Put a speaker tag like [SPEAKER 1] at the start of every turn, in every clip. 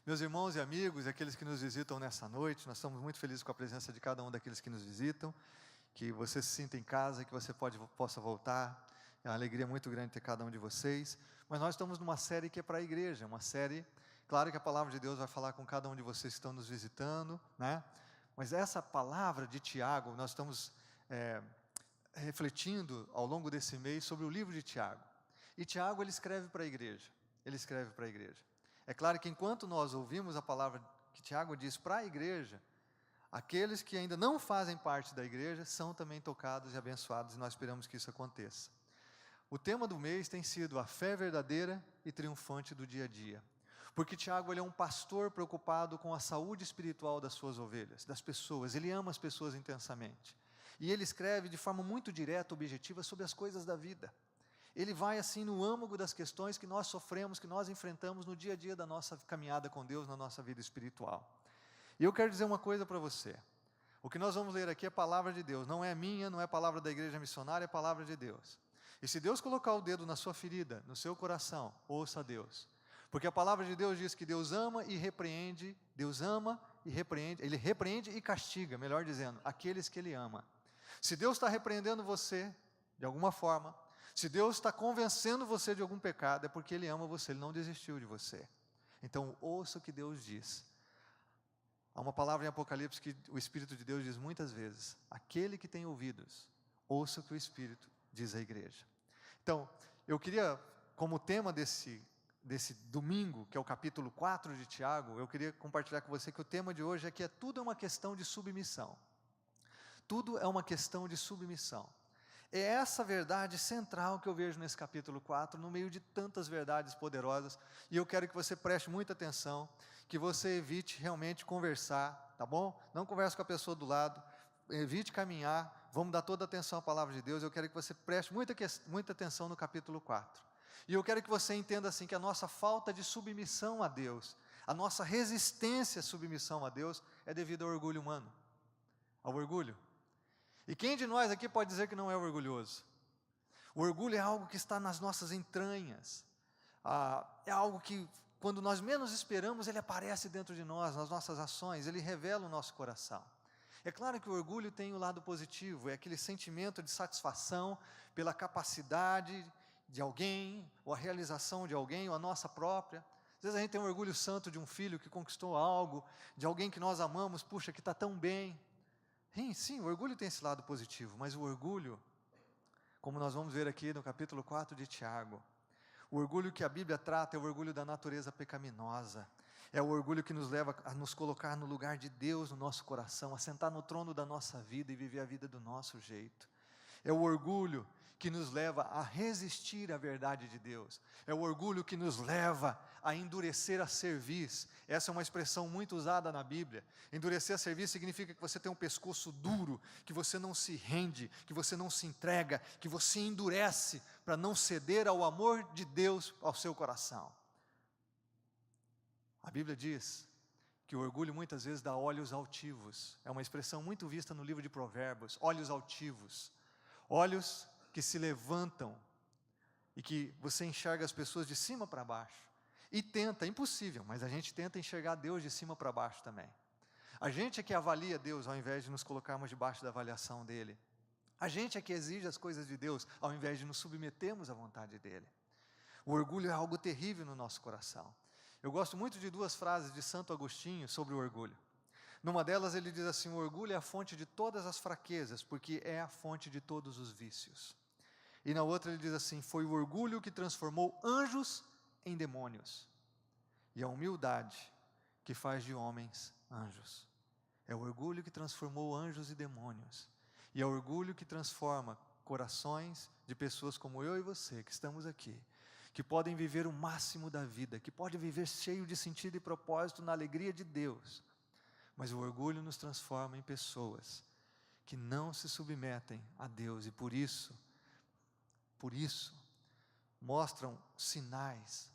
[SPEAKER 1] Meus irmãos e amigos, e aqueles que nos visitam nessa noite, nós estamos muito felizes com a presença de cada um daqueles que nos visitam, que você se sinta em casa, que você possa voltar. É uma alegria muito grande ter cada um de vocês. Mas nós estamos numa série que é para a igreja, uma série, claro que a palavra de Deus vai falar com cada um de vocês que estão nos visitando, né? Mas essa palavra de Tiago, nós estamos refletindo ao longo desse mês sobre o livro de Tiago. E Tiago, ele escreve para a igreja, É claro que enquanto nós ouvimos a palavra que Tiago diz para a igreja, aqueles que ainda não fazem parte da igreja são também tocados e abençoados, e nós esperamos que isso aconteça. O tema do mês tem sido a fé verdadeira e triunfante do dia a dia. Porque Tiago, ele é um pastor preocupado com a saúde espiritual das suas ovelhas, das pessoas. Ele ama as pessoas intensamente. E ele escreve de forma muito direta, objetiva, sobre as coisas da vida. Ele vai assim no âmago das questões que nós sofremos, que nós enfrentamos no dia a dia da nossa caminhada com Deus, na nossa vida espiritual. E eu quero dizer uma coisa para você. O que nós vamos ler aqui é a palavra de Deus. Não é minha, não é a palavra da igreja missionária, é a palavra de Deus. E se Deus colocar o dedo na sua ferida, no seu coração, ouça a Deus. Porque a palavra de Deus diz que Deus ama e repreende, Ele repreende e castiga, melhor dizendo, aqueles que Ele ama. Se Deus está repreendendo você, de alguma forma, se Deus está convencendo você de algum pecado, é porque Ele ama você, Ele não desistiu de você. Então, ouça o que Deus diz. Há uma palavra em Apocalipse que o Espírito de Deus diz muitas vezes: aquele que tem ouvidos, ouça o que o Espírito diz à igreja. Então, eu queria, como tema desse domingo, que é o capítulo 4 de Tiago, eu queria compartilhar com você que o tema de hoje é que tudo é uma questão de submissão. Tudo é uma questão de submissão. É essa verdade central que eu vejo nesse capítulo 4, no meio de tantas verdades poderosas, e eu quero que você preste muita atenção, que você evite realmente conversar, tá bom? Não converse com a pessoa do lado, evite caminhar, vamos dar toda a atenção à palavra de Deus. Eu quero que você preste muita atenção no capítulo 4. E eu quero que você entenda assim, que a nossa falta de submissão a Deus, a nossa resistência à submissão a Deus, é devido ao orgulho humano, ao orgulho. E quem de nós aqui pode dizer que não é orgulhoso? O orgulho é algo que está nas nossas entranhas, é algo que, quando nós menos esperamos, ele aparece dentro de nós, nas nossas ações, ele revela o nosso coração. É claro que o orgulho tem o lado positivo, é aquele sentimento de satisfação pela capacidade de alguém, ou a realização de alguém, ou a nossa própria. Às vezes a gente tem um orgulho santo de um filho que conquistou algo, de alguém que nós amamos, puxa, que está tão bem. Sim, o orgulho tem esse lado positivo, mas o orgulho, como nós vamos ver aqui no capítulo 4 de Tiago, o orgulho que a Bíblia trata é o orgulho da natureza pecaminosa, é o orgulho que nos leva a nos colocar no lugar de Deus no nosso coração, a sentar no trono da nossa vida e viver a vida do nosso jeito. É o orgulho que nos leva a resistir à verdade de Deus. É o orgulho que nos leva a endurecer a cerviz. Essa é uma expressão muito usada na Bíblia. Endurecer a cerviz significa que você tem um pescoço duro, que você não se rende, que você não se entrega, que você endurece para não ceder ao amor de Deus ao seu coração. A Bíblia diz que o orgulho muitas vezes dá olhos altivos. É uma expressão muito vista no livro de Provérbios, olhos altivos. Olhos que se levantam e que você enxerga as pessoas de cima para baixo. E tenta, é impossível, mas a gente tenta enxergar Deus de cima para baixo também. A gente é que avalia Deus ao invés de nos colocarmos debaixo da avaliação dEle. A gente é que exige as coisas de Deus ao invés de nos submetermos à vontade dEle. O orgulho é algo terrível no nosso coração. Eu gosto muito de duas frases de Santo Agostinho sobre o orgulho. Numa delas ele diz assim: o orgulho é a fonte de todas as fraquezas, porque é a fonte de todos os vícios. E na outra ele diz assim: foi o orgulho que transformou anjos em demônios, e a humildade que faz de homens anjos. É o orgulho que transformou anjos e demônios, e é o orgulho que transforma corações de pessoas como eu e você, que estamos aqui, que podem viver o máximo da vida, que podem viver cheio de sentido e propósito na alegria de Deus. Mas o orgulho nos transforma em pessoas que não se submetem a Deus e por isso, mostram sinais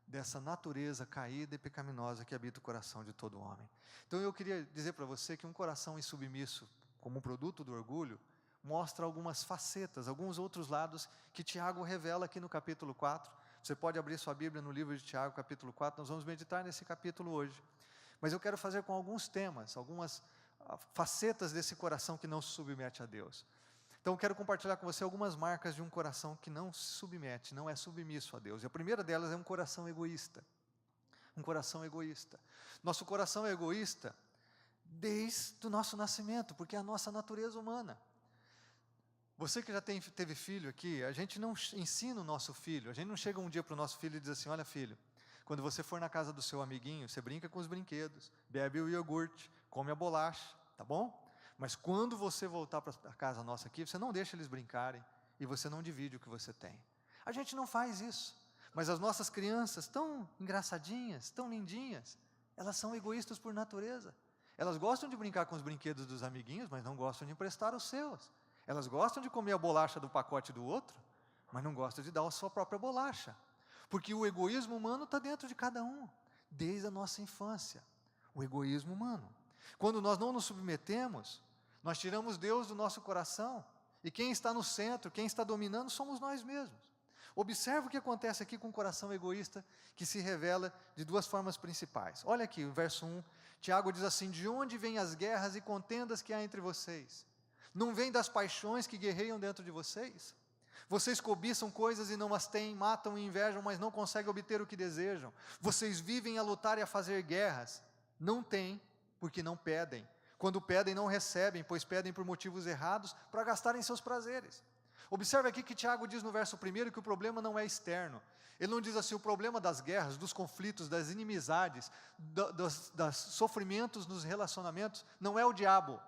[SPEAKER 1] dessa natureza caída e pecaminosa que habita o coração de todo homem. Então eu queria dizer para você que um coração insubmisso, como um produto do orgulho, mostra algumas facetas, alguns outros lados que Tiago revela aqui no capítulo 4, Você pode abrir sua Bíblia no livro de Tiago, capítulo 4, nós vamos meditar nesse capítulo hoje. Mas eu quero fazer com alguns temas, algumas facetas desse coração que não se submete a Deus. Então eu quero compartilhar com você algumas marcas de um coração que não se submete, não é submisso a Deus. E a primeira delas é um coração egoísta. Um coração egoísta. Nosso coração é egoísta desde o nosso nascimento, porque é a nossa natureza humana. Você que já teve filho aqui, a gente não ensina o nosso filho, a gente não chega um dia para o nosso filho e diz assim: olha filho, quando você for na casa do seu amiguinho, você brinca com os brinquedos, bebe o iogurte, come a bolacha, tá bom? Mas quando você voltar para a casa nossa aqui, você não deixa eles brincarem e você não divide o que você tem. A gente não faz isso, mas as nossas crianças, tão engraçadinhas, tão lindinhas, elas são egoístas por natureza. Elas gostam de brincar com os brinquedos dos amiguinhos, mas não gostam de emprestar os seus. Elas gostam de comer a bolacha do pacote do outro, mas não gostam de dar a sua própria bolacha. Porque o egoísmo humano está dentro de cada um, desde a nossa infância. O egoísmo humano. Quando nós não nos submetemos, nós tiramos Deus do nosso coração, e quem está no centro, quem está dominando, somos nós mesmos. Observe o que acontece aqui com o coração egoísta, que se revela de duas formas principais. Olha aqui, o verso 1, Tiago diz assim: de onde vêm as guerras e contendas que há entre vocês? Não vem das paixões que guerreiam dentro de vocês? Vocês cobiçam coisas e não as têm, matam e invejam, mas não conseguem obter o que desejam. Vocês vivem a lutar e a fazer guerras. Não têm, porque não pedem. Quando pedem, não recebem, pois pedem por motivos errados, para gastarem seus prazeres. Observe aqui que Tiago diz no verso 1 que o problema não é externo. Ele não diz assim: o problema das guerras, dos conflitos, das inimizades, dos sofrimentos nos relacionamentos, não é o diabo.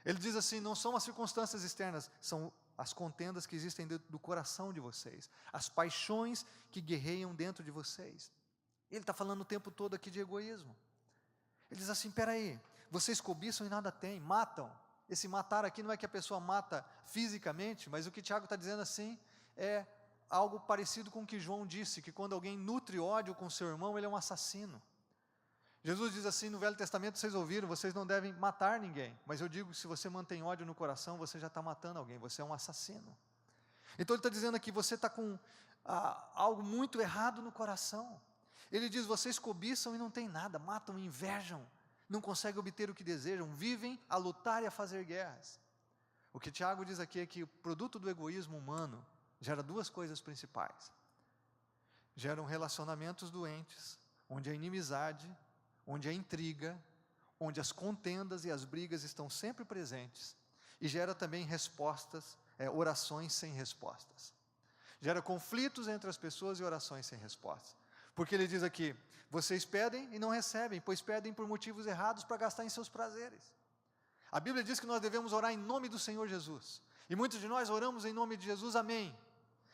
[SPEAKER 1] Ele diz assim: não são as circunstâncias externas, são as contendas que existem dentro do coração de vocês, as paixões que guerreiam dentro de vocês. Ele está falando o tempo todo aqui de egoísmo. Ele diz assim: peraí, vocês cobiçam e nada têm, matam. Esse matar aqui não é que a pessoa mata fisicamente, mas o que Tiago está dizendo assim é algo parecido com o que João disse, que quando alguém nutre ódio com seu irmão, ele é um assassino. Jesus diz assim no Velho Testamento, vocês ouviram, vocês não devem matar ninguém, mas eu digo que se você mantém ódio no coração, você já está matando alguém, você é um assassino. Então ele está dizendo aqui, você está com algo muito errado no coração. Ele diz, vocês cobiçam e não têm nada, matam e invejam, não conseguem obter o que desejam, vivem a lutar e a fazer guerras. O que Tiago diz aqui é que o produto do egoísmo humano gera duas coisas principais. Geram relacionamentos doentes, onde a inimizade, onde a intriga, onde as contendas e as brigas estão sempre presentes, e gera também orações sem respostas. Gera conflitos entre as pessoas e orações sem respostas. Porque ele diz aqui, vocês pedem e não recebem, pois pedem por motivos errados para gastar em seus prazeres. A Bíblia diz que nós devemos orar em nome do Senhor Jesus, e muitos de nós oramos em nome de Jesus, amém,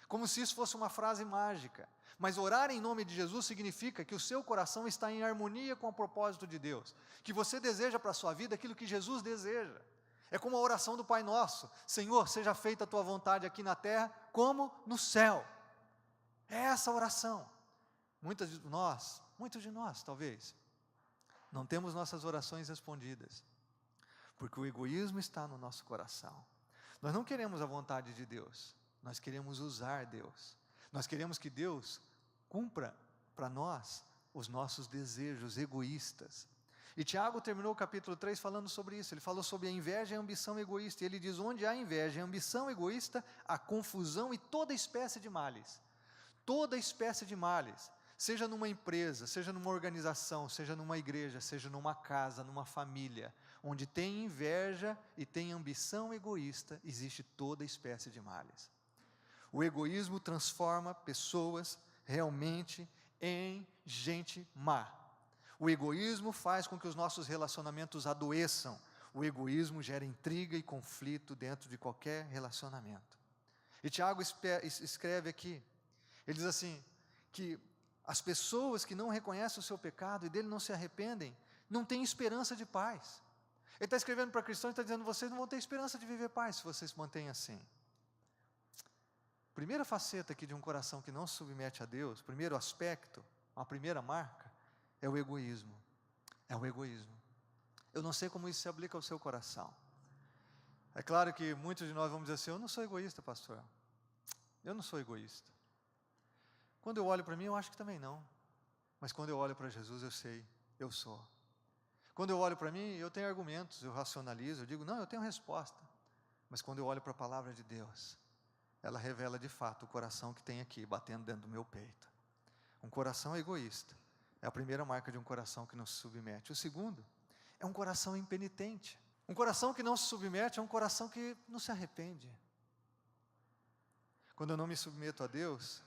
[SPEAKER 1] como se isso fosse uma frase mágica. Mas orar em nome de Jesus significa que o seu coração está em harmonia com o propósito de Deus, que você deseja para a sua vida aquilo que Jesus deseja. É como a oração do Pai Nosso: Senhor, seja feita a tua vontade aqui na terra, como no céu. É essa a oração. Muitos de nós talvez, não temos nossas orações respondidas, porque o egoísmo está no nosso coração. Nós não queremos a vontade de Deus, nós queremos usar Deus. Nós queremos que Deus cumpra para nós os nossos desejos egoístas. E Tiago terminou o capítulo 3 falando sobre isso. Ele falou sobre a inveja e a ambição egoísta. E ele diz, onde há inveja e ambição egoísta, há confusão e toda espécie de males. Toda espécie de males. Seja numa empresa, seja numa organização, seja numa igreja, seja numa casa, numa família. Onde tem inveja e tem ambição egoísta, existe toda espécie de males. O egoísmo transforma pessoas realmente em gente má. O egoísmo faz com que os nossos relacionamentos adoeçam. O egoísmo gera intriga e conflito dentro de qualquer relacionamento. E Tiago escreve aqui, ele diz assim, que as pessoas que não reconhecem o seu pecado e dele não se arrependem, não têm esperança de paz. Ele está escrevendo para cristãos e está dizendo, vocês não vão ter esperança de viver paz se vocês se mantêm assim. Primeira faceta aqui de um coração que não se submete a Deus, primeiro aspecto, a primeira marca, é o egoísmo. É o egoísmo. Eu não sei como isso se aplica ao seu coração. É claro que muitos de nós vamos dizer assim, eu não sou egoísta, pastor. Eu não sou egoísta. Quando eu olho para mim, eu acho que também não. Mas quando eu olho para Jesus, eu sei, eu sou. Quando eu olho para mim, eu tenho argumentos, eu racionalizo, eu digo, não, eu tenho resposta. Mas quando eu olho para a palavra de Deus, ela revela de fato o coração que tem aqui, batendo dentro do meu peito. Um coração egoísta é a primeira marca de um coração que não se submete. O segundo é um coração impenitente. Um coração que não se submete é um coração que não se arrepende. Quando eu não me submeto a Deus,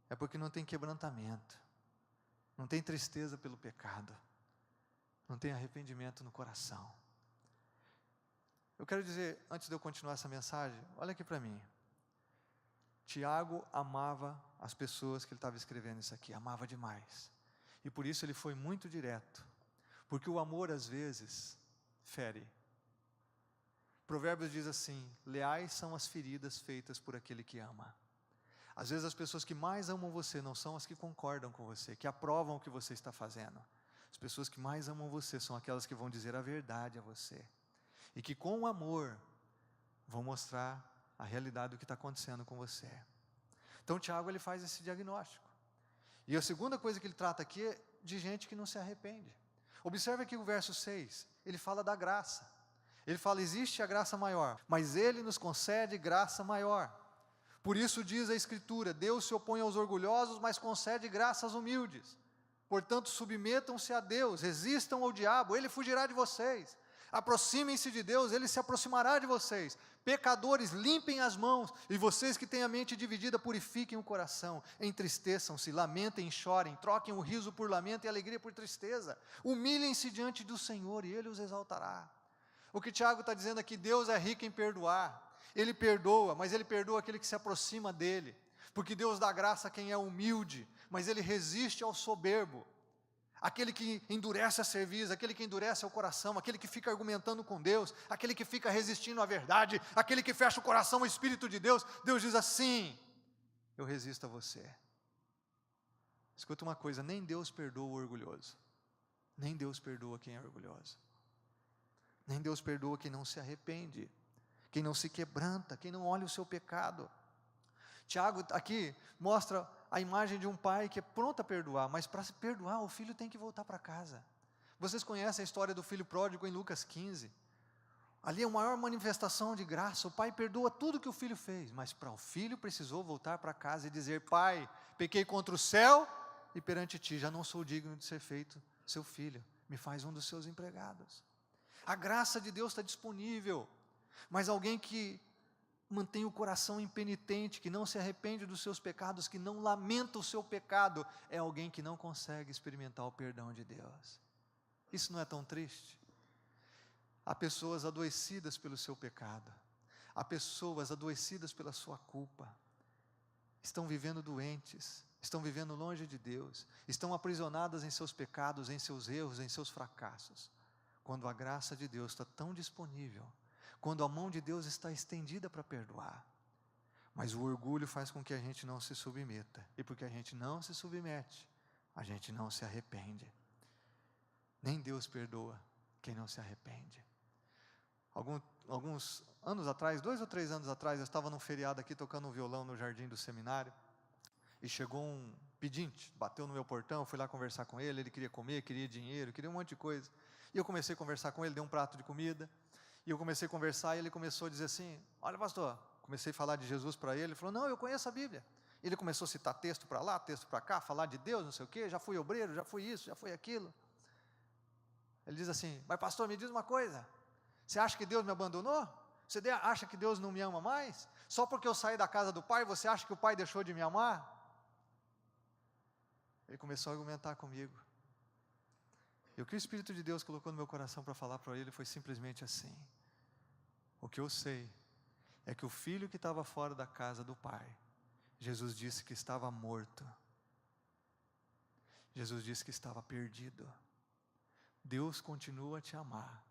[SPEAKER 1] é porque não tem quebrantamento, não tem tristeza pelo pecado, não tem arrependimento no coração. Eu quero dizer, antes de eu continuar essa mensagem, olha aqui para mim. Tiago amava as pessoas que ele estava escrevendo isso aqui, amava demais. E por isso ele foi muito direto, porque o amor às vezes fere. Provérbios diz assim, leais são as feridas feitas por aquele que ama. Às vezes as pessoas que mais amam você não são as que concordam com você, que aprovam o que você está fazendo. As pessoas que mais amam você são aquelas que vão dizer a verdade a você. E que com o amor vão mostrar a realidade do que está acontecendo com você. Então Tiago ele faz esse diagnóstico. E a segunda coisa que ele trata aqui é de gente que não se arrepende. Observe aqui o verso 6, ele fala da graça. Ele fala, existe a graça maior, mas ele nos concede graça maior. Por isso diz a Escritura, Deus se opõe aos orgulhosos, mas concede graça aos humildes. Portanto, submetam-se a Deus, resistam ao diabo, ele fugirá de vocês. Aproximem-se de Deus, ele se aproximará de vocês. Pecadores, limpem as mãos, e vocês que têm a mente dividida, purifiquem o coração. Entristeçam-se, lamentem e chorem, troquem o riso por lamento e a alegria por tristeza. Humilhem-se diante do Senhor, e Ele os exaltará. O que Tiago está dizendo aqui, Deus é rico em perdoar. Ele perdoa, mas Ele perdoa aquele que se aproxima dEle. Porque Deus dá graça a quem é humilde, mas Ele resiste ao soberbo. Aquele que endurece a cerviz, aquele que endurece o coração, aquele que fica argumentando com Deus, aquele que fica resistindo à verdade, aquele que fecha o coração ao Espírito de Deus, Deus diz assim, eu resisto a você. Escuta uma coisa, nem Deus perdoa o orgulhoso, nem Deus perdoa quem é orgulhoso, nem Deus perdoa quem não se arrepende, quem não se quebranta, quem não olha o seu pecado. Tiago aqui mostra a imagem de um pai que é pronto a perdoar, mas para se perdoar o filho tem que voltar para casa. Vocês conhecem a história do filho pródigo em Lucas 15? Ali é a maior manifestação de graça, o pai perdoa tudo que o filho fez, mas para o filho precisou voltar para casa e dizer, pai, pequei contra o céu e perante ti, já não sou digno de ser feito seu filho, me faz um dos seus empregados. A graça de Deus está disponível, mas alguém que mantém o coração impenitente, que não se arrepende dos seus pecados, que não lamenta o seu pecado, é alguém que não consegue experimentar o perdão de Deus. Isso não é tão triste? Há pessoas adoecidas pelo seu pecado, há pessoas adoecidas pela sua culpa, estão vivendo doentes, estão vivendo longe de Deus, estão aprisionadas em seus pecados, em seus erros, em seus fracassos, quando a graça de Deus está tão disponível, quando a mão de Deus está estendida para perdoar. Mas o orgulho faz com que a gente não se submeta, e porque a gente não se submete, a gente não se arrepende. Nem Deus perdoa quem não se arrepende. Alguns anos atrás, 2 ou 3 anos atrás, eu estava num feriado aqui tocando um violão no jardim do seminário, e chegou um pedinte, bateu no meu portão, eu fui lá conversar com ele, ele queria comer, queria dinheiro, queria um monte de coisa, e eu comecei a conversar com ele, dei um prato de comida, e eu comecei a conversar, e ele começou a dizer assim, olha pastor, comecei a falar de Jesus para ele, ele falou, não, eu conheço a Bíblia. Ele começou a citar texto para lá, texto para cá, falar de Deus, não sei o quê, já fui obreiro, já fui isso, já fui aquilo. Ele diz assim, mas pastor, me diz uma coisa, você acha que Deus me abandonou? Você acha que Deus não me ama mais? Só porque eu saí da casa do pai, você acha que o pai deixou de me amar? Ele começou a argumentar comigo. E o que o Espírito de Deus colocou no meu coração para falar para ele foi simplesmente assim, o que eu sei é que o filho que estava fora da casa do pai, Jesus disse que estava morto, Jesus disse que estava perdido. Deus continua a te amar,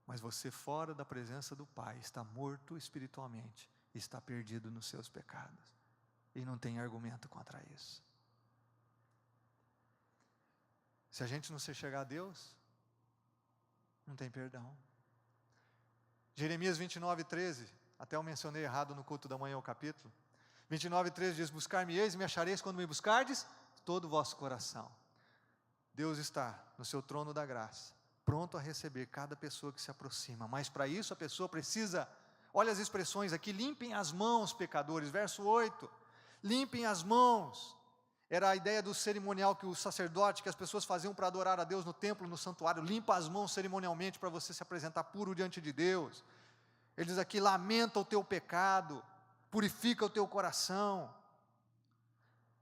[SPEAKER 1] mas você fora da presença do pai está morto espiritualmente, está perdido nos seus pecados, e não tem argumento contra isso. Se a gente não se chegar a Deus, não tem perdão. Jeremias 29:13, até eu mencionei errado no culto da manhã o capítulo. 29:13 diz: buscar-me-eis e me achareis quando me buscardes de todo o vosso coração. Deus está no seu trono da graça, pronto a receber cada pessoa que se aproxima, mas para isso a pessoa precisa, olha as expressões aqui: limpem as mãos, pecadores, verso 8, limpem as mãos. Era a ideia do cerimonial que o sacerdote, que as pessoas faziam para adorar a Deus no templo, no santuário. Limpa as mãos cerimonialmente para você se apresentar puro diante de Deus. Ele diz aqui: lamenta o teu pecado, purifica o teu coração.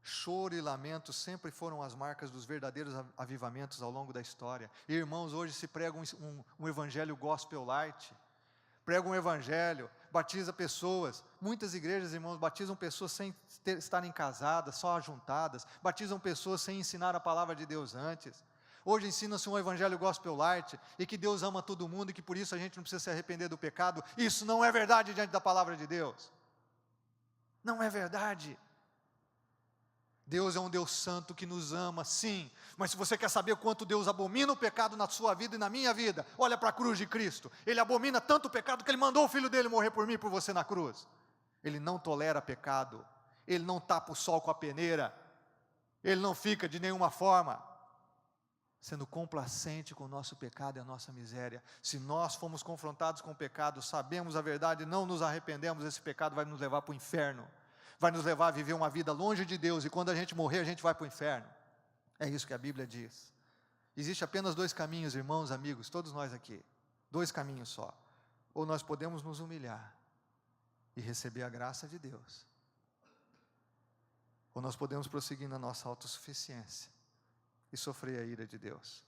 [SPEAKER 1] Choro e lamento sempre foram as marcas dos verdadeiros avivamentos ao longo da história. E, irmãos, hoje se prega um evangelho gospel light, prega um evangelho, batiza pessoas. Muitas igrejas, irmãos, batizam pessoas sem estarem casadas, só ajuntadas, batizam pessoas sem ensinar a palavra de Deus antes. Hoje ensina-se um evangelho gospel light, e que Deus ama todo mundo, e que por isso a gente não precisa se arrepender do pecado. Isso não é verdade diante da palavra de Deus. Não é verdade. Deus é um Deus santo que nos ama, sim, mas se você quer saber quanto Deus abomina o pecado na sua vida e na minha vida, olha para a cruz de Cristo. Ele abomina tanto o pecado que Ele mandou o Filho dele morrer por mim e por você na cruz. Ele não tolera pecado, Ele não tapa o sol com a peneira, Ele não fica de nenhuma forma sendo complacente com o nosso pecado e a nossa miséria. Se nós fomos confrontados com o pecado, sabemos a verdade, não nos arrependemos, esse pecado vai nos levar para o inferno. Vai nos levar a viver uma vida longe de Deus, e quando a gente morrer, a gente vai para o inferno. É isso que a Bíblia diz. Existe apenas 2 caminhos, irmãos, amigos, todos nós aqui. 2 caminhos só. Ou nós podemos nos humilhar e receber a graça de Deus, ou nós podemos prosseguir na nossa autossuficiência e sofrer a ira de Deus.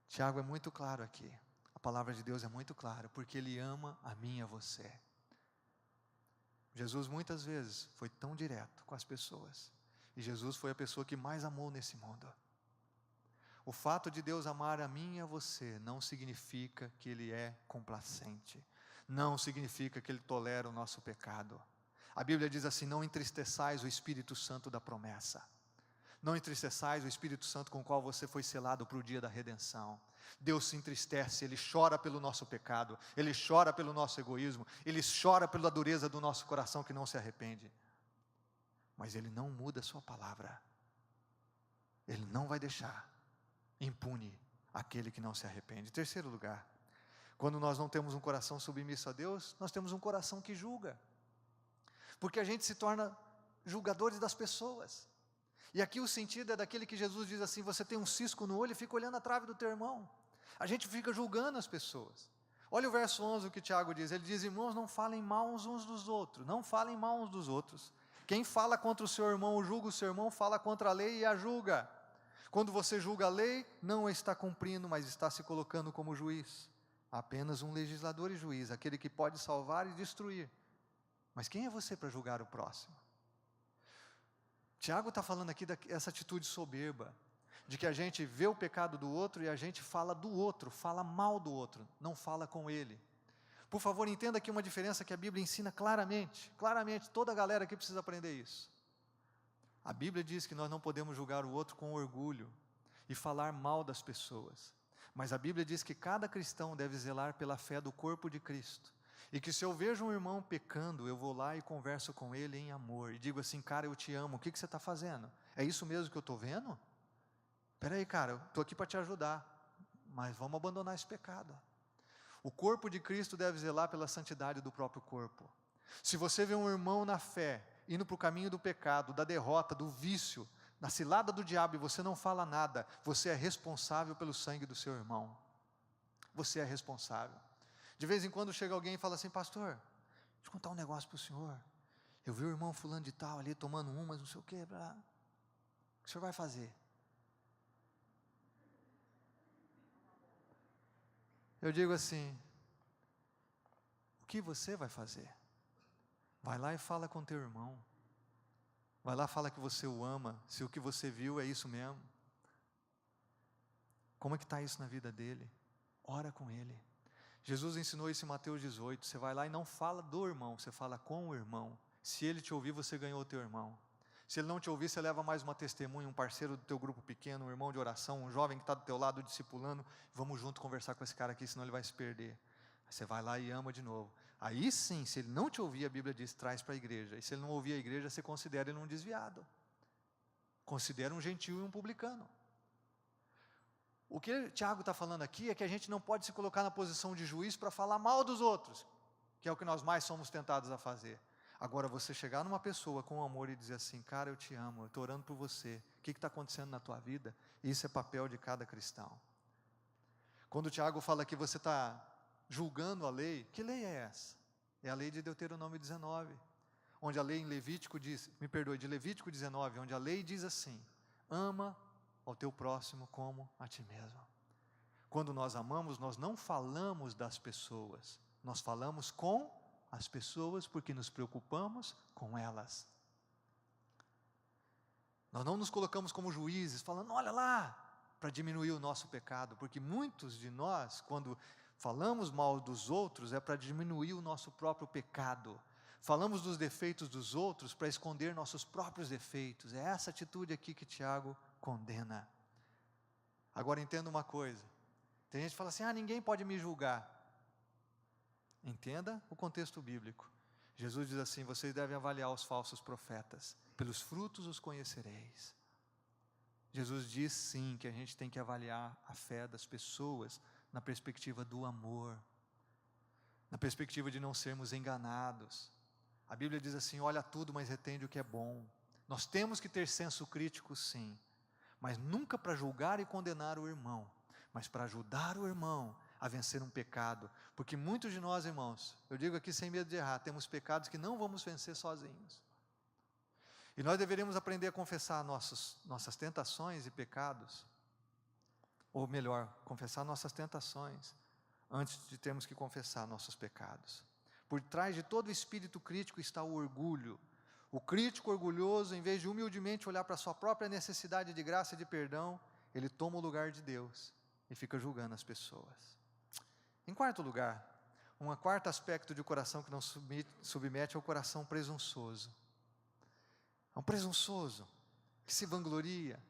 [SPEAKER 1] Tiago é muito claro aqui. A palavra de Deus é muito clara, porque Ele ama a mim e a você. Jesus muitas vezes foi tão direto com as pessoas, e Jesus foi a pessoa que mais amou nesse mundo. O fato de Deus amar a mim e a você não significa que Ele é complacente, não significa que Ele tolera o nosso pecado. A Bíblia diz assim: não entristeçais o Espírito Santo da promessa. Não entristeçais o Espírito Santo com o qual você foi selado para o dia da redenção. Deus se entristece, Ele chora pelo nosso pecado, Ele chora pelo nosso egoísmo, Ele chora pela dureza do nosso coração que não se arrepende. Mas Ele não muda a sua palavra. Ele não vai deixar impune aquele que não se arrepende. Em terceiro lugar, quando nós não temos um coração submisso a Deus, nós temos um coração que julga. Porque a gente se torna julgadores das pessoas. E aqui o sentido é daquele que Jesus diz assim: você tem um cisco no olho e fica olhando a trave do teu irmão. A gente fica julgando as pessoas. Olha o verso 11, o que Tiago diz. Ele diz: irmãos, não falem mal uns dos outros. Não falem mal uns dos outros. Quem fala contra o seu irmão ou julga o seu irmão, fala contra a lei e a julga. Quando você julga a lei, não a está cumprindo, mas está se colocando como juiz. Apenas um legislador e juiz, aquele que pode salvar e destruir. Mas quem é você para julgar o próximo? Tiago está falando aqui dessa atitude soberba, de que a gente vê o pecado do outro e a gente fala do outro, fala mal do outro, não fala com ele. Por favor, entenda aqui uma diferença que a Bíblia ensina claramente, toda a galera aqui precisa aprender isso. A Bíblia diz que nós não podemos julgar o outro com orgulho e falar mal das pessoas, mas a Bíblia diz que cada cristão deve zelar pela fé do corpo de Cristo. E que se eu vejo um irmão pecando, eu vou lá e converso com ele em amor, e digo assim: cara, eu te amo, o que você está fazendo? É isso mesmo que eu estou vendo? Espera aí, cara, eu estou aqui para te ajudar, mas vamos abandonar esse pecado. O corpo de Cristo deve zelar pela santidade do próprio corpo. Se você vê um irmão na fé, indo para o caminho do pecado, da derrota, do vício, na cilada do diabo, e você não fala nada, você é responsável pelo sangue do seu irmão. Você é responsável. De vez em quando chega alguém e fala assim: pastor, deixa eu contar um negócio para o senhor. Eu vi o irmão fulano de tal ali tomando mas não sei o quê. O que o senhor vai fazer? Eu digo assim: o que você vai fazer? Vai lá e fala com teu irmão. Vai lá e fala que você o ama, se o que você viu é isso mesmo. Como é que está isso na vida dele? Ora com ele. Jesus ensinou isso em Mateus 18, você vai lá e não fala do irmão, você fala com o irmão. Se ele te ouvir, você ganhou o teu irmão. Se ele não te ouvir, você leva mais uma testemunha, um parceiro do teu grupo pequeno, um irmão de oração, um jovem que está do teu lado discipulando. Vamos junto conversar com esse cara aqui, senão ele vai se perder. Aí você vai lá e ama de novo. Aí sim, se ele não te ouvir, a Bíblia diz, traz para a igreja. E se ele não ouvir a igreja, você considera ele um desviado. Considera um gentio e um publicano. O que Tiago está falando aqui é que a gente não pode se colocar na posição de juiz para falar mal dos outros, que é o que nós mais somos tentados a fazer. Agora, você chegar numa pessoa com amor e dizer assim, cara, eu te amo, eu estou orando por você, o que está acontecendo na tua vida? Isso é papel de cada cristão. Quando o Tiago fala que você está julgando a lei, que lei é essa? É a lei de Deuteronômio 19, onde a lei em Levítico diz, de Levítico 19, onde a lei diz assim, ama ao teu próximo como a ti mesmo. Quando nós amamos, nós não falamos das pessoas, nós falamos com as pessoas porque nos preocupamos com elas. Nós não nos colocamos como juízes, falando, olha lá, para diminuir o nosso pecado, porque muitos de nós, quando falamos mal dos outros, é para diminuir o nosso próprio pecado. Falamos dos defeitos dos outros para esconder nossos próprios defeitos. É essa atitude aqui que Tiago condena. Agora entenda uma coisa, tem gente que fala assim, ninguém pode me julgar. Entenda o contexto bíblico. Jesus diz assim, vocês devem avaliar os falsos profetas, pelos frutos os conhecereis. Jesus diz sim, que a gente tem que avaliar a fé das pessoas, na perspectiva do amor, na perspectiva de não sermos enganados. A Bíblia diz assim, olha tudo, mas retende o que é bom. Nós temos que ter senso crítico sim, mas nunca para julgar e condenar o irmão, mas para ajudar o irmão a vencer um pecado, porque muitos de nós, irmãos, eu digo aqui sem medo de errar, temos pecados que não vamos vencer sozinhos, e nós deveríamos aprender a confessar nossas tentações e pecados, ou melhor, confessar nossas tentações, antes de termos que confessar nossos pecados. Por trás de todo espírito crítico está o orgulho. O crítico orgulhoso, em vez de humildemente olhar para a sua própria necessidade de graça e de perdão, ele toma o lugar de Deus e fica julgando as pessoas. Em quarto lugar, um quarto aspecto de coração que não submete é o coração presunçoso. É um presunçoso, que se vangloria.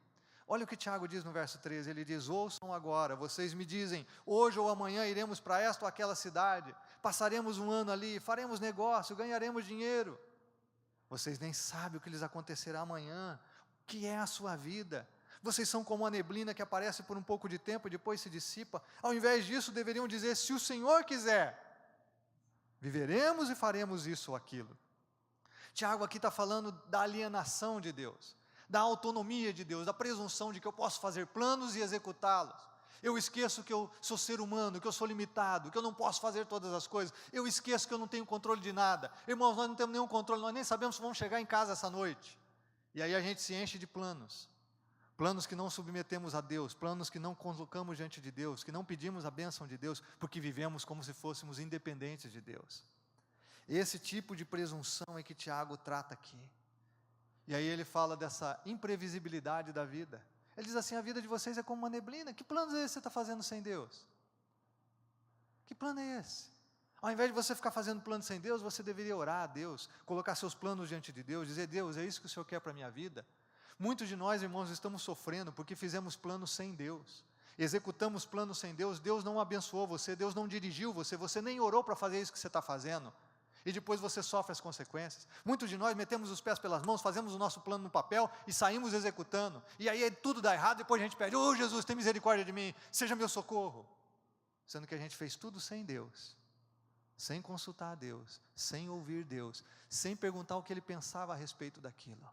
[SPEAKER 1] Olha o que Tiago diz no verso 13, ele diz, ouçam agora, vocês me dizem, hoje ou amanhã iremos para esta ou aquela cidade, passaremos um ano ali, faremos negócio, ganharemos dinheiro. Vocês nem sabem o que lhes acontecerá amanhã, o que é a sua vida. Vocês são como a neblina que aparece por um pouco de tempo e depois se dissipa. Ao invés disso, deveriam dizer, se o Senhor quiser, viveremos e faremos isso ou aquilo. Tiago aqui está falando da alienação de Deus, da autonomia de Deus, da presunção de que eu posso fazer planos e executá-los. Eu esqueço que eu sou ser humano, que eu sou limitado, que eu não posso fazer todas as coisas. Eu esqueço que eu não tenho controle de nada. Irmãos, nós não temos nenhum controle, nós nem sabemos se vamos chegar em casa essa noite. E aí a gente se enche de planos. Planos que não submetemos a Deus, planos que não colocamos diante de Deus, que não pedimos a bênção de Deus, porque vivemos como se fôssemos independentes de Deus. Esse tipo de presunção é que Tiago trata aqui. E aí ele fala dessa imprevisibilidade da vida. Ele diz assim, a vida de vocês é como uma neblina. Que planos é esse que você está fazendo sem Deus? Que plano é esse? Ao invés de você ficar fazendo plano sem Deus, você deveria orar a Deus, colocar seus planos diante de Deus, dizer, Deus, é isso que o Senhor quer para a minha vida? Muitos de nós, irmãos, estamos sofrendo porque fizemos planos sem Deus. Executamos planos sem Deus, Deus não abençoou você, Deus não dirigiu você, você nem orou para fazer isso que você está fazendo. E depois você sofre as consequências. Muitos de nós metemos os pés pelas mãos, fazemos o nosso plano no papel e saímos executando. E aí tudo dá errado, depois a gente pede, Jesus, tem misericórdia de mim, seja meu socorro. Sendo que a gente fez tudo sem Deus, sem consultar a Deus, sem ouvir Deus, sem perguntar o que Ele pensava a respeito daquilo.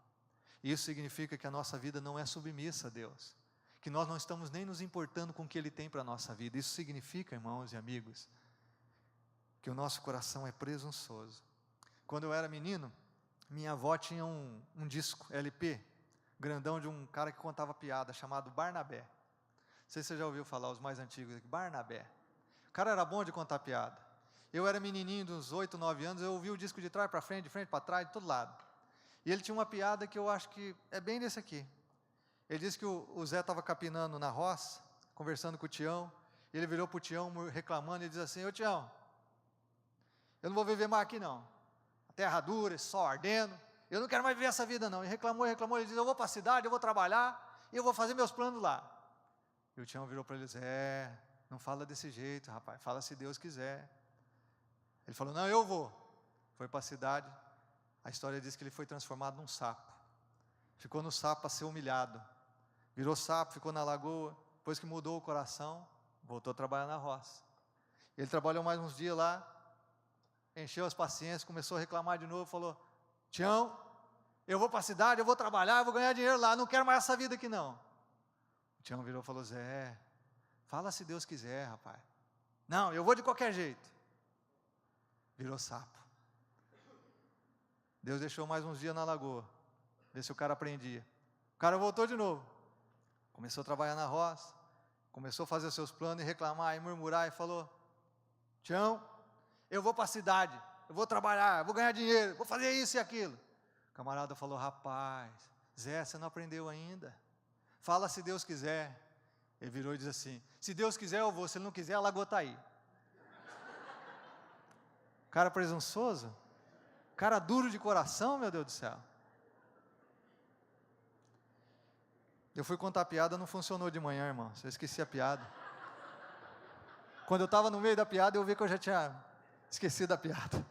[SPEAKER 1] Isso significa que a nossa vida não é submissa a Deus, que nós não estamos nem nos importando com o que Ele tem para a nossa vida. Isso significa, irmãos e amigos, que o nosso coração é presunçoso. Quando eu era menino, minha avó tinha um disco LP, grandão, de um cara que contava piada, chamado Barnabé. Não sei se você já ouviu falar, os mais antigos aqui, Barnabé. O cara era bom de contar piada. Eu era menininho, de uns 8, 9 anos, eu ouvia o disco de trás para frente, de frente para trás, de todo lado. E ele tinha uma piada que eu acho que é bem desse aqui. Ele disse que o Zé estava capinando na roça, conversando com o Tião, e ele virou para o Tião reclamando, e diz assim, ô Tião, eu não vou viver mais aqui não, a terra dura, sol ardendo, eu não quero mais viver essa vida não. E reclamou, ele disse, eu vou para a cidade, eu vou trabalhar, e eu vou fazer meus planos lá. E o Tião virou para ele e disse, não fala desse jeito rapaz, fala se Deus quiser. Ele falou, não, eu vou. Foi para a cidade, a história diz que ele foi transformado num sapo. Ficou no sapo para ser humilhado. Virou sapo, ficou na lagoa, depois que mudou o coração, voltou a trabalhar na roça. Ele trabalhou mais uns dias lá, encheu as paciências, começou a reclamar de novo, falou, Tião, eu vou para a cidade, eu vou trabalhar, eu vou ganhar dinheiro lá, não quero mais essa vida aqui não. O Tião virou e falou, Zé, fala se Deus quiser, rapaz. Não, eu vou de qualquer jeito. Virou sapo. Deus deixou mais uns dias na lagoa, ver se o cara aprendia. O cara voltou de novo, começou a trabalhar na roça, começou a fazer os seus planos e reclamar e murmurar e falou, Tião, eu vou para a cidade, eu vou trabalhar, eu vou ganhar dinheiro, vou fazer isso e aquilo. O camarada falou, rapaz, Zé, você não aprendeu ainda, fala se Deus quiser. Ele virou e disse assim, se Deus quiser eu vou, se Ele não quiser a lagoa está aí. Cara presunçoso, cara duro de coração, meu Deus do céu. Eu fui contar a piada, não funcionou de manhã, irmão, eu esqueci a piada. Quando eu estava no meio da piada, eu vi que eu já tinha esquecido a piada.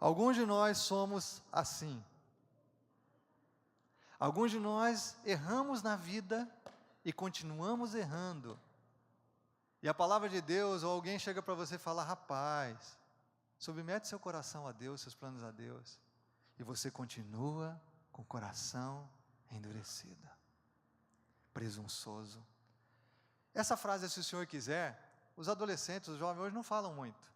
[SPEAKER 1] Alguns de nós somos assim. Alguns de nós erramos na vida e continuamos errando. E a palavra de Deus, ou alguém chega para você e fala, rapaz, submete seu coração a Deus, seus planos a Deus. E você continua com o coração endurecido, presunçoso. Essa frase, se o Senhor quiser, os adolescentes, os jovens hoje não falam muito.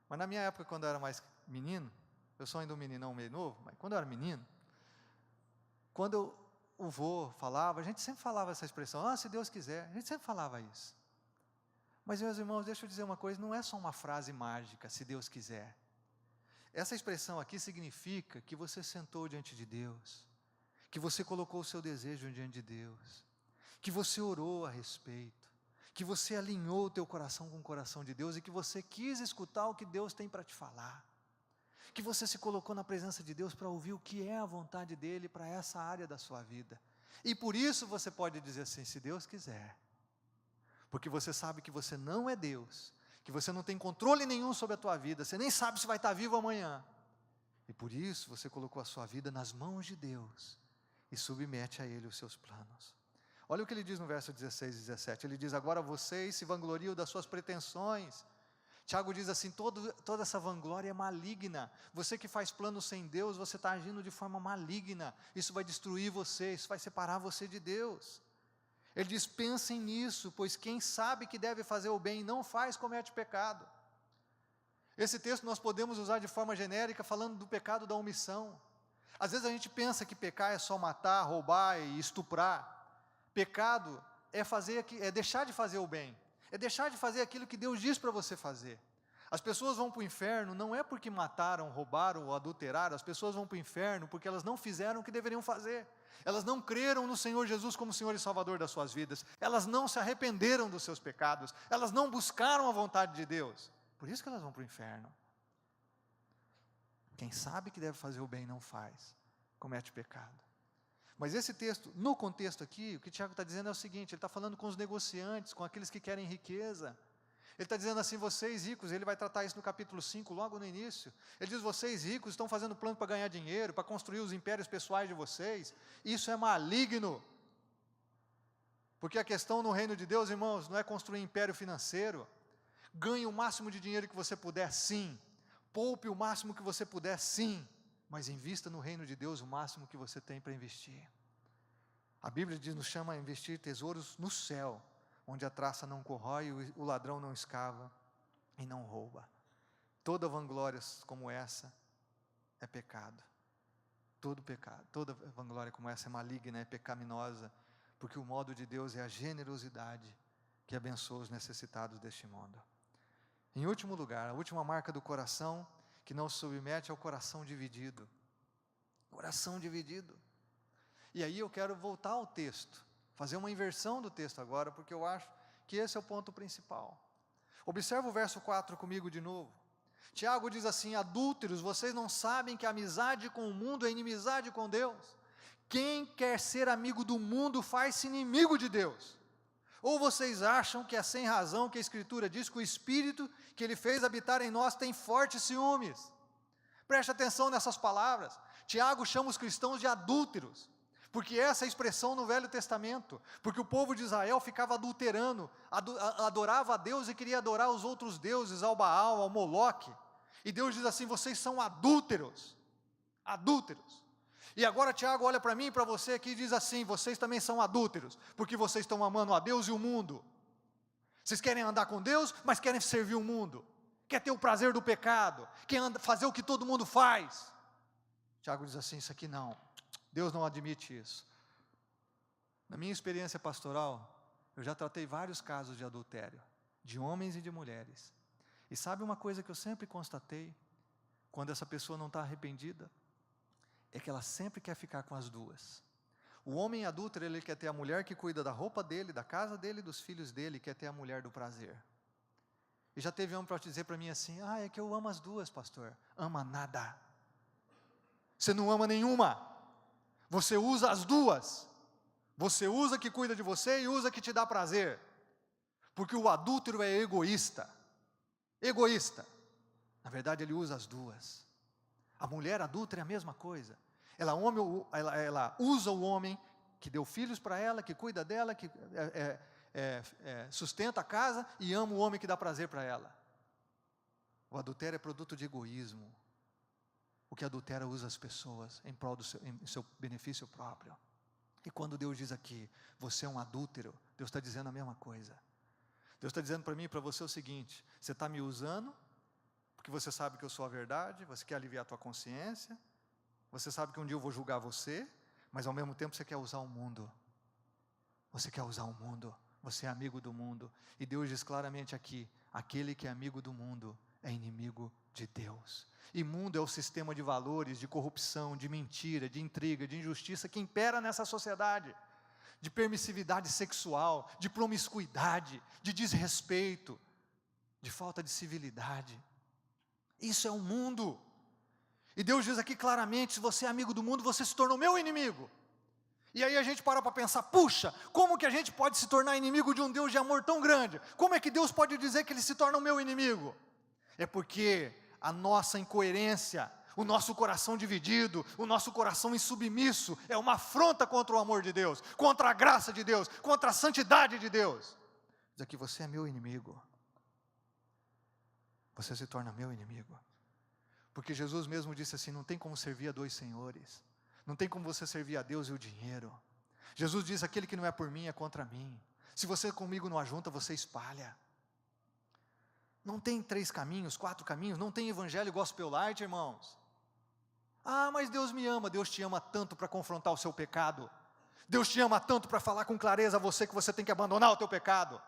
[SPEAKER 1] Mas na minha época, quando eu era mais menino, eu sou ainda um meninão meio novo, mas quando eu era menino, quando o vô falava, a gente sempre falava essa expressão, se Deus quiser, a gente sempre falava isso. Mas, meus irmãos, deixa eu dizer uma coisa, não é só uma frase mágica, se Deus quiser. Essa expressão aqui significa que você sentou diante de Deus, que você colocou o seu desejo diante de Deus, que você orou a respeito, que você alinhou o teu coração com o coração de Deus e que você quis escutar o que Deus tem para te falar, que você se colocou na presença de Deus para ouvir o que é a vontade dEle para essa área da sua vida. E por isso você pode dizer assim, se Deus quiser, porque você sabe que você não é Deus, que você não tem controle nenhum sobre a tua vida, você nem sabe se vai estar vivo amanhã, e por isso você colocou a sua vida nas mãos de Deus, e submete a Ele os seus planos. Olha o que ele diz no verso 16 e 17, ele diz, agora vocês se vangloriam das suas pretensões. Tiago diz assim, toda essa vanglória é maligna, você que faz planos sem Deus, você está agindo de forma maligna, isso vai destruir você, isso vai separar você de Deus. Ele diz, pensem nisso, pois quem sabe que deve fazer o bem e não faz, comete pecado. Esse texto nós podemos usar de forma genérica, falando do pecado da omissão. Às vezes a gente pensa que pecar é só matar, roubar e estuprar. Pecado é deixar de fazer o bem, é deixar de fazer aquilo que Deus diz para você fazer. As pessoas vão para o inferno não é porque mataram, roubaram ou adulteraram, as pessoas vão para o inferno porque elas não fizeram o que deveriam fazer. Elas não creram no Senhor Jesus como Senhor e Salvador das suas vidas, elas não se arrependeram dos seus pecados, elas não buscaram a vontade de Deus, por isso que elas vão para o inferno. Quem sabe que deve fazer o bem e não faz, comete pecado. Mas esse texto, no contexto aqui, o que Tiago está dizendo é o seguinte, ele está falando com os negociantes, com aqueles que querem riqueza. Ele está dizendo assim, vocês ricos, ele vai tratar isso no capítulo 5, logo no início. Ele diz, vocês ricos estão fazendo plano para ganhar dinheiro, para construir os impérios pessoais de vocês. Isso é maligno. Porque a questão no reino de Deus, irmãos, não é construir império financeiro. Ganhe o máximo de dinheiro que você puder, sim. Poupe o máximo que você puder, sim. Mas invista no reino de Deus o máximo que você tem para investir. A Bíblia nos chama a investir tesouros no céu, onde a traça não corrói, o ladrão não escava e não rouba. Toda vanglória como essa é pecado. Todo pecado, toda vanglória como essa é maligna, é pecaminosa, porque o modo de Deus é a generosidade que abençoa os necessitados deste mundo. Em último lugar, a última marca do coração que não se submete ao coração dividido. Coração dividido. E aí eu quero voltar ao texto, fazer uma inversão do texto agora, porque eu acho que esse é o ponto principal. Observa o verso 4 comigo de novo. Tiago diz assim, adúlteros, vocês não sabem que a amizade com o mundo é inimizade com Deus? Quem quer ser amigo do mundo faz-se inimigo de Deus. Ou vocês acham que é sem razão que a Escritura diz que o Espírito que Ele fez habitar em nós tem fortes ciúmes? Preste atenção nessas palavras. Tiago chama os cristãos de adúlteros, porque essa é a expressão no Velho Testamento, porque o povo de Israel ficava adulterando, adorava a Deus e queria adorar os outros deuses, ao Baal, ao Moloque, e Deus diz assim: vocês são adúlteros, adúlteros. E agora Tiago olha para mim e para você aqui e diz assim: vocês também são adúlteros, porque vocês estão amando a Deus e o mundo. Vocês querem andar com Deus, mas querem servir o mundo, quer ter o prazer do pecado, quer fazer o que todo mundo faz. Tiago diz assim: isso aqui não, Deus não admite isso. Na minha experiência pastoral, eu já tratei vários casos de adultério, de homens e de mulheres. E sabe uma coisa que eu sempre constatei, quando essa pessoa não está arrependida? É que ela sempre quer ficar com as duas. O homem adúltero, ele quer ter a mulher que cuida da roupa dele, da casa dele, dos filhos dele, quer ter a mulher do prazer. E já teve homem para dizer para mim assim: é que eu amo as duas, pastor. Ama nada. Você não ama nenhuma. Você usa as duas. Você usa que cuida de você e usa que te dá prazer. Porque o adúltero é egoísta. Egoísta. Na verdade, ele usa as duas. A mulher adúltera é a mesma coisa. Ela usa o homem que deu filhos para ela, que cuida dela, que sustenta a casa, e ama o homem que dá prazer para ela. O adultério é produto de egoísmo. O que adultera usa as pessoas em prol do seu benefício próprio. E quando Deus diz aqui: você é um adúltero, Deus está dizendo a mesma coisa. Deus está dizendo para mim e para você o seguinte: você está me usando, porque você sabe que eu sou a verdade, você quer aliviar a tua consciência, você sabe que um dia eu vou julgar você, mas ao mesmo tempo você quer usar o mundo. Você quer usar o mundo, você é amigo do mundo. E Deus diz claramente aqui: aquele que é amigo do mundo é inimigo de Deus. E mundo é o sistema de valores, de corrupção, de mentira, de intriga, de injustiça que impera nessa sociedade, de permissividade sexual, de promiscuidade, de desrespeito, de falta de civilidade. Isso é o mundo. E Deus diz aqui claramente: se você é amigo do mundo, você se tornou meu inimigo. E aí a gente para pensar: puxa, como que a gente pode se tornar inimigo de um Deus de amor tão grande? Como é que Deus pode dizer que Ele se torna o meu inimigo? É porque a nossa incoerência, o nosso coração dividido, o nosso coração insubmisso, é uma afronta contra o amor de Deus, contra a graça de Deus, contra a santidade de Deus. Diz aqui: você é meu inimigo. Você se torna meu inimigo. Porque Jesus mesmo disse assim: não tem como servir a dois senhores. Não tem como você servir a Deus e o dinheiro. Jesus diz: aquele que não é por mim é contra mim. Se você comigo não ajunta, você espalha. Não tem 3 caminhos, 4 caminhos, não tem evangelho gospel light, irmãos. Mas Deus me ama. Deus te ama tanto para confrontar o seu pecado. Deus te ama tanto para falar com clareza a você que você tem que abandonar o teu pecado.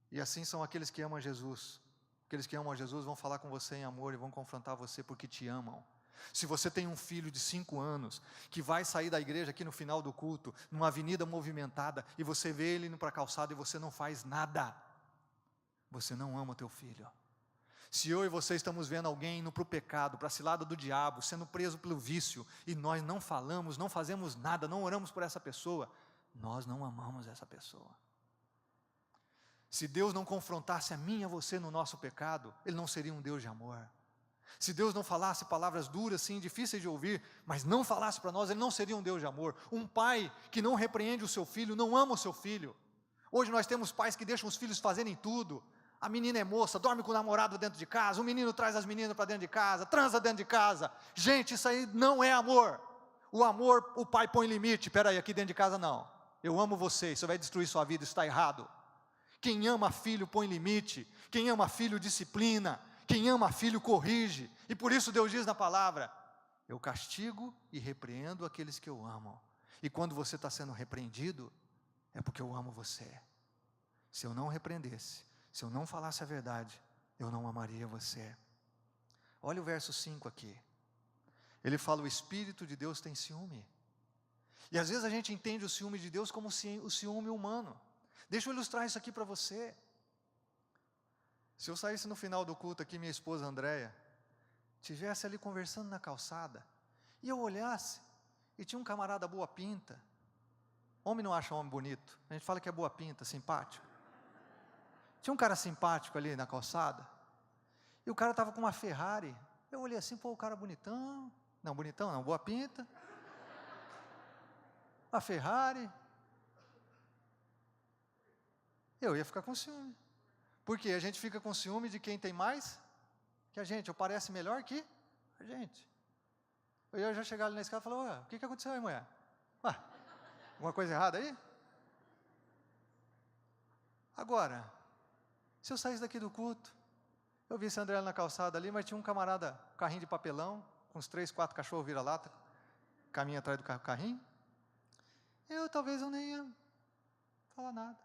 [SPEAKER 1] E assim são aqueles que amam Jesus. Aqueles que amam a Jesus vão falar com você em amor e vão confrontar você porque te amam. Se você tem um filho de 5 anos, que vai sair da igreja aqui no final do culto, numa avenida movimentada, e você vê ele indo para a calçada e você não faz nada, você não ama o teu filho. Se eu e você estamos vendo alguém indo para o pecado, para a cilada do diabo, sendo preso pelo vício, e nós não falamos, não fazemos nada, não oramos por essa pessoa, nós não amamos essa pessoa. Se Deus não confrontasse a mim e a você no nosso pecado, Ele não seria um Deus de amor. Se Deus não falasse palavras duras, sim, difíceis de ouvir, mas não falasse para nós, Ele não seria um Deus de amor. Um pai que não repreende o seu filho, não ama o seu filho. Hoje nós temos pais que deixam os filhos fazerem tudo. A menina é moça, dorme com o namorado dentro de casa, o menino traz as meninas para dentro de casa, transa dentro de casa. Gente, isso aí não é amor. O amor, o pai põe limite. Espera aí, aqui dentro de casa não. Eu amo você, isso vai destruir sua vida, isso está errado. Quem ama filho põe limite, quem ama filho disciplina, quem ama filho corrige. E por isso Deus diz na palavra: eu castigo e repreendo aqueles que eu amo. E quando você está sendo repreendido, é porque eu amo você. Se eu não repreendesse, se eu não falasse a verdade, eu não amaria você. Olha o verso 5 aqui. Ele fala: o Espírito de Deus tem ciúme. E às vezes a gente entende o ciúme de Deus como o ciúme humano. Deixa eu ilustrar isso aqui para você. Se eu saísse no final do culto aqui, minha esposa Andréia estivesse ali conversando na calçada, e eu olhasse, e tinha um camarada boa pinta, Homem não acha homem bonito. A gente fala que é boa pinta, simpático. Tinha um cara simpático ali na calçada, e o cara estava com uma Ferrari. Eu olhei assim, pô, o cara bonitão. Não, bonitão não, boa pinta. A Ferrari. Eu ia ficar com ciúme. Porque a gente fica com ciúme de quem tem mais que a gente, ou parece melhor que a gente. Eu ia já chegar ali na escada e falar, ué, o que aconteceu aí, mulher? Ué, alguma coisa errada aí? Agora, se eu saísse daqui do culto, eu vi esse André na calçada ali, mas tinha um camarada, carrinho de papelão, com uns 3, 4 cachorros vira-lata, caminha atrás do carrinho, talvez eu nem ia falar nada.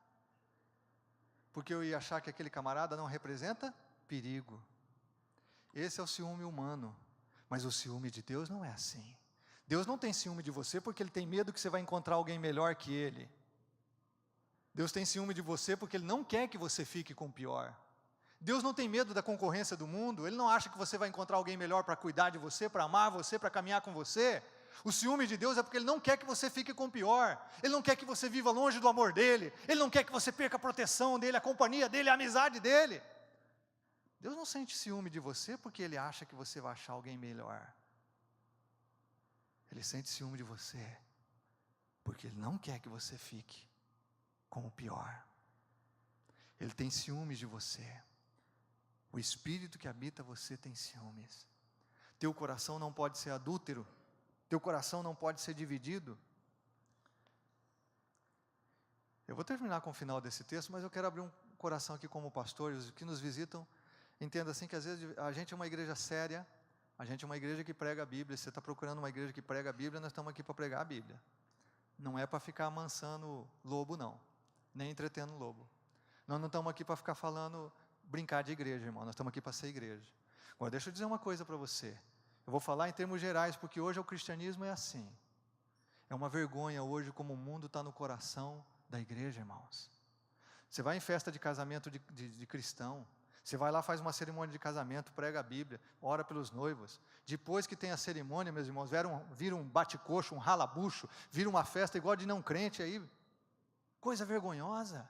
[SPEAKER 1] Porque eu ia achar que aquele camarada não representa perigo. Esse é o ciúme humano, mas o ciúme de Deus não é assim. Deus não tem ciúme de você porque Ele tem medo que você vai encontrar alguém melhor que Ele. Deus tem ciúme de você porque Ele não quer que você fique com o pior. Deus não tem medo da concorrência do mundo, Ele não acha que você vai encontrar alguém melhor para cuidar de você, para amar você, para caminhar com você. O ciúme de Deus é porque Ele não quer que você fique com o pior, Ele não quer que você viva longe do amor dEle, Ele não quer que você perca a proteção dEle, a companhia dEle, a amizade dEle. Deus não sente ciúme de você porque Ele acha que você vai achar alguém melhor. Ele sente ciúme de você porque Ele não quer que você fique com o pior. Ele tem ciúmes de você. O Espírito que habita você tem ciúmes. Teu coração não pode ser adúltero. Teu coração não pode ser dividido. Eu vou terminar com o final desse texto, mas eu quero abrir um coração aqui como pastor, os que nos visitam, entenda assim que às vezes a gente é uma igreja séria, a gente é uma igreja que prega a Bíblia. Se você está procurando uma igreja que prega a Bíblia, nós estamos aqui para pregar a Bíblia. Não é para ficar amansando lobo não, nem entretendo lobo. Nós não estamos aqui para ficar falando, brincar de igreja, irmão, nós estamos aqui para ser igreja. Agora deixa eu dizer uma coisa para você, eu vou falar em termos gerais, porque hoje o cristianismo é assim. É uma vergonha hoje como o mundo está no coração da igreja, irmãos. Você vai em festa de casamento de cristão, você vai lá, faz uma cerimônia de casamento, prega a Bíblia, ora pelos noivos. Depois que tem a cerimônia, meus irmãos, vira um bate-coxo, um ralabucho, vira uma festa igual de não crente aí. Coisa vergonhosa.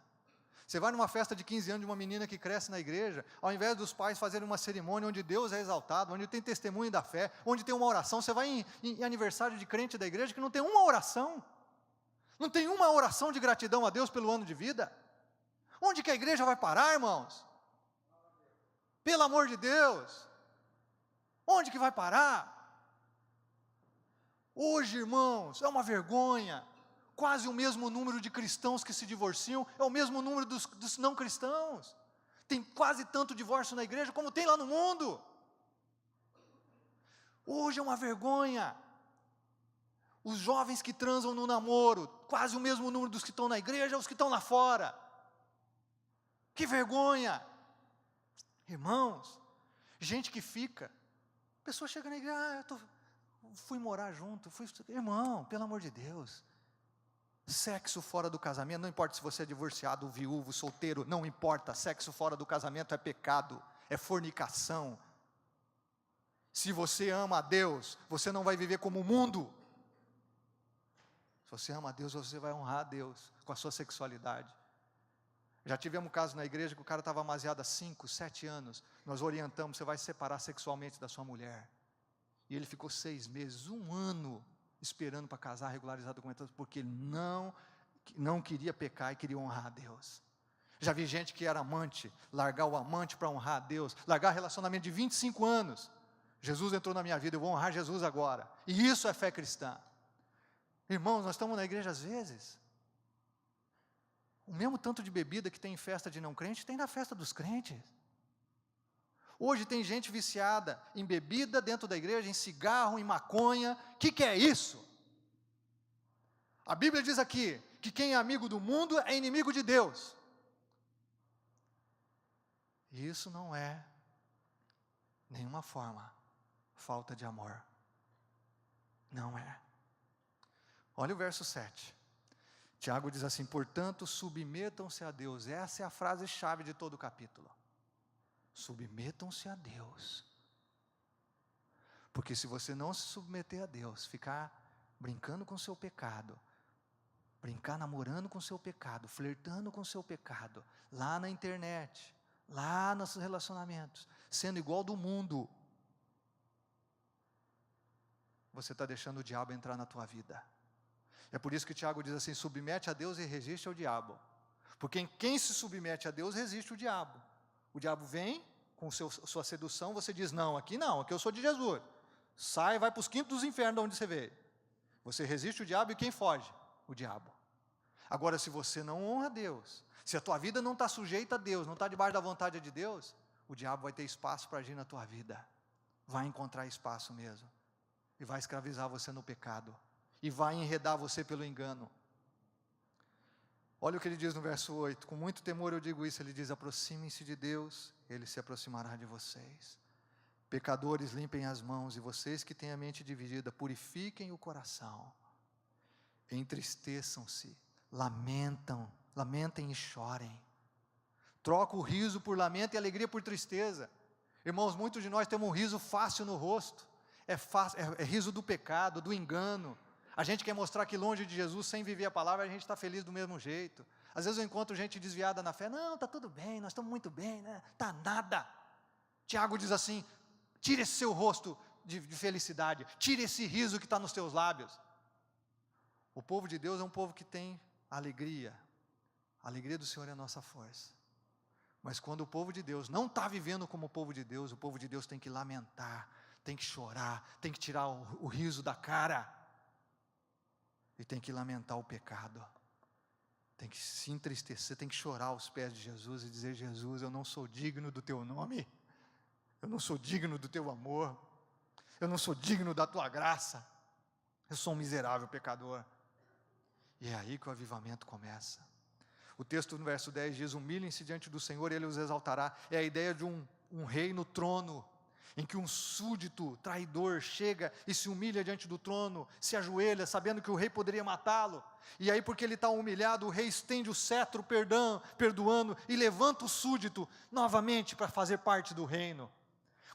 [SPEAKER 1] Você vai numa festa de 15 anos de uma menina que cresce na igreja, ao invés dos pais fazerem uma cerimônia onde Deus é exaltado, onde tem testemunho da fé, onde tem uma oração, você vai em aniversário de crente da igreja que não tem uma oração. Não tem uma oração de gratidão a Deus pelo ano de vida. Onde que a igreja vai parar, irmãos? Pelo amor de Deus. Onde que vai parar? Hoje, irmãos, é uma vergonha. Quase o mesmo número de cristãos que se divorciam é o mesmo número dos não cristãos. Tem quase tanto divórcio na igreja como tem lá no mundo. Hoje é uma vergonha. Os jovens que transam no namoro, quase o mesmo número dos que estão na igreja, os que estão lá fora. Que vergonha. Irmãos, gente que fica, a pessoa chega na igreja, fui morar junto, irmão, pelo amor de Deus. Sexo fora do casamento, não importa se você é divorciado, viúvo, solteiro, não importa, sexo fora do casamento é pecado, é fornicação. Se você ama a Deus, você não vai viver como o mundo. Se você ama a Deus, você vai honrar a Deus com a sua sexualidade. Já tivemos um caso na igreja que o cara estava amaziado há 5, 7 anos, nós orientamos, você vai se separar sexualmente da sua mulher. E ele ficou 6 meses, 1 ano, esperando para casar, regularizar documentos, porque ele não queria pecar e queria honrar a Deus. Já vi gente que era amante, largar o amante para honrar a Deus, largar relacionamento de 25 anos. Jesus entrou na minha vida, eu vou honrar Jesus agora. E isso é fé cristã. Irmãos, nós estamos na igreja às vezes. O mesmo tanto de bebida que tem em festa de não crente, tem na festa dos crentes. Hoje tem gente viciada em bebida dentro da igreja, em cigarro, em maconha. O que é isso? A Bíblia diz aqui, que quem é amigo do mundo é inimigo de Deus. E isso não é, nenhuma forma, falta de amor. Não é. Olha o verso 7. Tiago diz assim, portanto, submetam-se a Deus. Essa é a frase-chave de todo o capítulo. Submetam-se a Deus. Porque se você não se submeter a Deus, ficar brincando com o seu pecado, brincar namorando com o seu pecado, flertando com o seu pecado, lá na internet, lá nos relacionamentos, sendo igual do mundo, você está deixando o diabo entrar na tua vida. É por isso que Tiago diz assim: submete a Deus e resiste ao diabo. Porque quem se submete a Deus resiste ao diabo. O diabo vem com sua sedução, você diz: não, aqui eu sou de Jesus. Sai, vai para os quintos dos infernos de onde você veio. Você resiste o diabo e quem foge? O diabo. Agora, se você não honra Deus, se a tua vida não está sujeita a Deus, não está debaixo da vontade de Deus, o diabo vai ter espaço para agir na tua vida. Vai encontrar espaço mesmo. E vai escravizar você no pecado. E vai enredar você pelo engano. Olha o que ele diz no verso 8: com muito temor eu digo isso, ele diz: aproximem-se de Deus, Ele se aproximará de vocês. Pecadores, limpem as mãos, e vocês que têm a mente dividida, purifiquem o coração. Entristeçam-se, lamentem e chorem. Troca o riso por lamento e alegria por tristeza. Irmãos, muitos de nós temos um riso fácil no rosto. É riso do pecado, do engano. A gente quer mostrar que longe de Jesus, sem viver a palavra, a gente está feliz do mesmo jeito. Às vezes eu encontro gente desviada na fé: não, está tudo bem, nós estamos muito bem, né? Está nada. Tiago diz assim: tire esse seu rosto de felicidade, tire esse riso que está nos teus lábios. O povo de Deus é um povo que tem alegria. A alegria do Senhor é a nossa força. Mas quando o povo de Deus não está vivendo como o povo de Deus tem que lamentar, tem que chorar, tem que tirar o riso da cara. E tem que lamentar o pecado. Tem que se entristecer, tem que chorar aos pés de Jesus e dizer: Jesus, eu não sou digno do teu nome. Eu não sou digno do teu amor. Eu não sou digno da tua graça. Eu sou um miserável pecador. E é aí que o avivamento começa. O texto no verso 10 diz: humilhem-se diante do Senhor e Ele os exaltará. É a ideia de um rei no trono, em que um súdito traidor chega e se humilha diante do trono, se ajoelha, sabendo que o rei poderia matá-lo. E aí, porque ele está humilhado, o rei estende o cetro perdoando e levanta o súdito novamente para fazer parte do reino.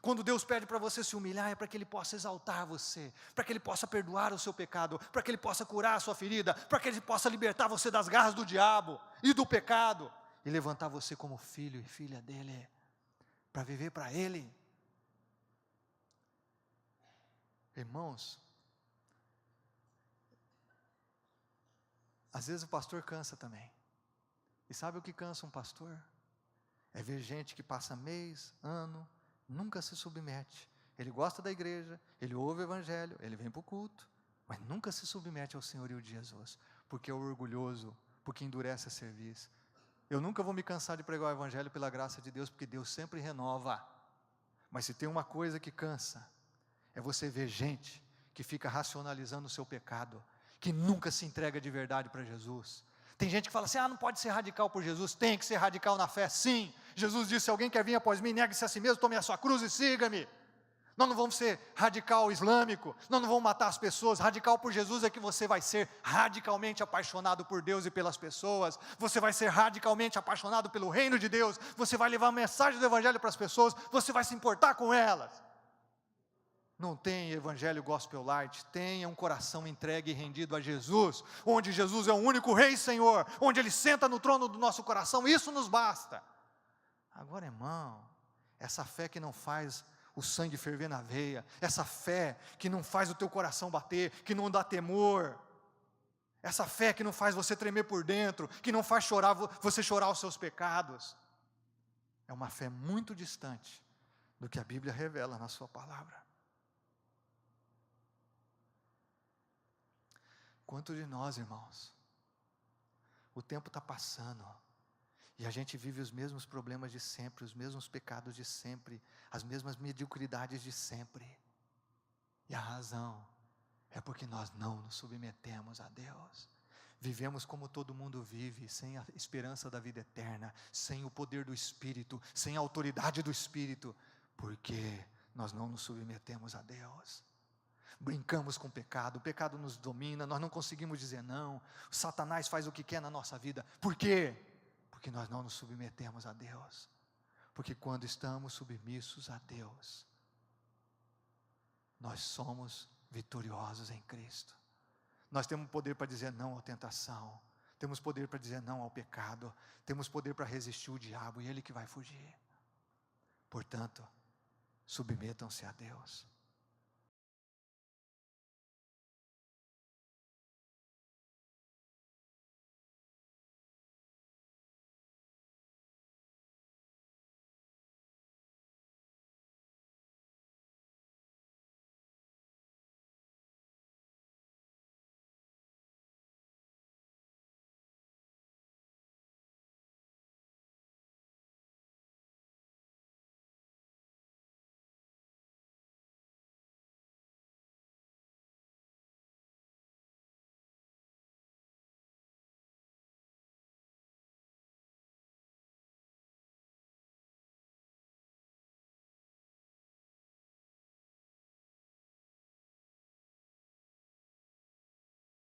[SPEAKER 1] Quando Deus pede para você se humilhar, é para que Ele possa exaltar você, para que Ele possa perdoar o seu pecado, para que Ele possa curar a sua ferida, para que Ele possa libertar você das garras do diabo e do pecado, e levantar você como filho e filha dEle, para viver para Ele. Irmãos, às vezes o pastor cansa também. E sabe o que cansa um pastor? É ver gente que passa mês, ano, nunca se submete. Ele gosta da igreja, ele ouve o evangelho, ele vem para o culto, mas nunca se submete ao senhorio de Jesus, porque é orgulhoso, porque endurece a cerviz. Eu nunca vou me cansar de pregar o evangelho pela graça de Deus, porque Deus sempre renova. Mas se tem uma coisa que cansa, é você ver gente que fica racionalizando o seu pecado, que nunca se entrega de verdade para Jesus. Tem gente que fala assim: não pode ser radical por Jesus. Tem que ser radical na fé, sim. Jesus disse: se alguém quer vir após mim, negue-se a si mesmo, tome a sua cruz e siga-me. Nós não vamos ser radical islâmico, nós não vamos matar as pessoas. Radical por Jesus é que você vai ser radicalmente apaixonado por Deus e pelas pessoas. Você vai ser radicalmente apaixonado pelo reino de Deus. Você vai levar a mensagem do evangelho para as pessoas. Você vai se importar com elas. Não tem evangelho gospel light, tenha um coração entregue e rendido a Jesus, onde Jesus é o único Rei e Senhor, onde Ele senta no trono do nosso coração, isso nos basta. Agora, irmão, essa fé que não faz o sangue ferver na veia, essa fé que não faz o teu coração bater, que não dá temor, essa fé que não faz você tremer por dentro, que não faz você chorar os seus pecados, é uma fé muito distante do que a Bíblia revela na sua palavra. Quanto de nós, irmãos, o tempo está passando, e a gente vive os mesmos problemas de sempre, os mesmos pecados de sempre, as mesmas mediocridades de sempre, e a razão é porque nós não nos submetemos a Deus, vivemos como todo mundo vive, sem a esperança da vida eterna, sem o poder do Espírito, sem a autoridade do Espírito, porque nós não nos submetemos a Deus. Brincamos com o pecado nos domina, nós não conseguimos dizer não, Satanás faz o que quer na nossa vida. Por quê? Porque nós não nos submetemos a Deus. Porque quando estamos submissos a Deus, nós somos vitoriosos em Cristo. Nós temos poder para dizer não à tentação. Temos poder para dizer não ao pecado. Temos poder para resistir o diabo e ele que vai fugir. Portanto, submetam-se a Deus.